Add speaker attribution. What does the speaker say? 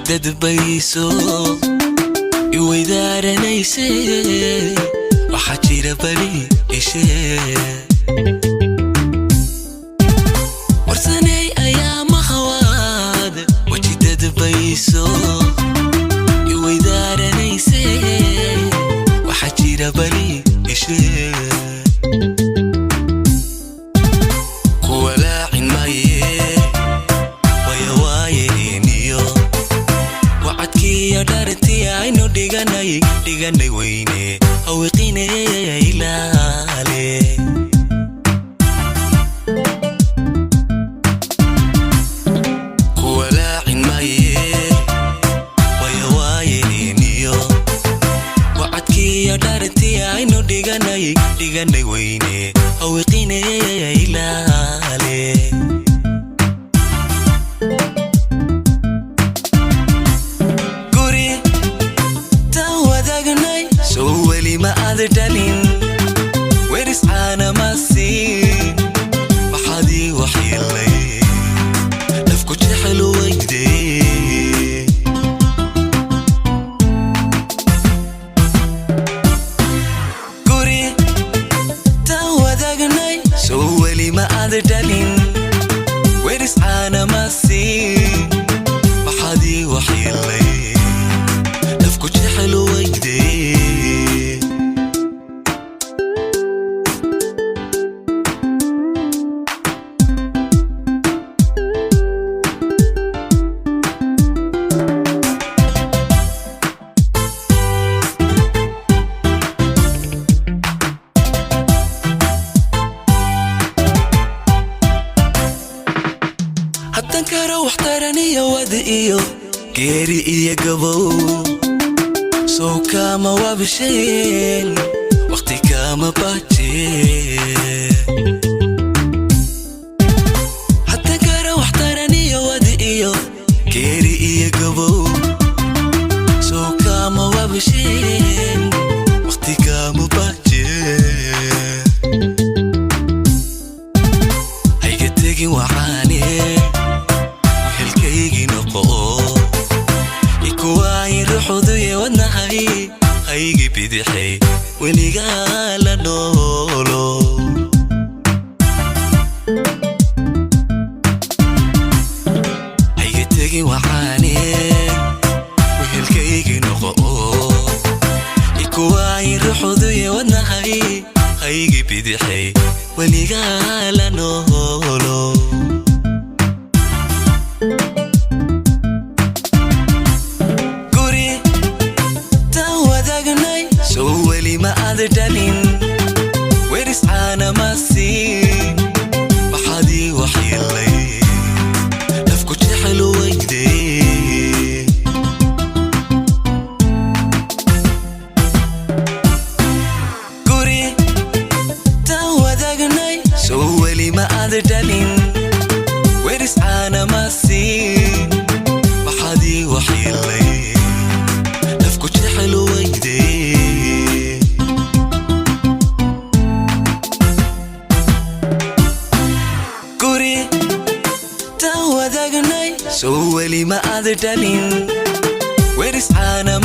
Speaker 1: وجدد بيسو يويدارنيسي وحاجير بلي إشي ورساني أيام خواد وجدد بيسو يويدارنيسي وحاجير بلي إشي diganay weyne hawiqine ilaale kuwalaacin maaye wayawaayeeniyo wacadkiiyo dhartii aynu diganay weyne hawiqine ilaale darling where is ana masin maxadi waxilay nafku jexlo wayde guri tawadagnay so wali ma ada darling where is ana masin maxadi waxilay nafku jexlo wayde كارو واحترني يا ودئيو كيري إيا قبو سو كاما وابشين وقتي كاما باتين حتى كارو واحترني يا ودئيو كيري إيا قبو سو كاما وابشين وقتي كاما باتين هيك تيجي وعاني هيجي بدحي ولقى لنولو هيجي تجي وعاني وهالكيجي نقو يكواي رحضي والنهي هيجي بدحي ولقى لنولو darling where is ana masin maxadi waxilay nafku jexlo wayde guri tawadagnay so wali ma ada darling where is ana masin maxadi waxilay nafku jexlo wayde so wali ma ada darling where is ana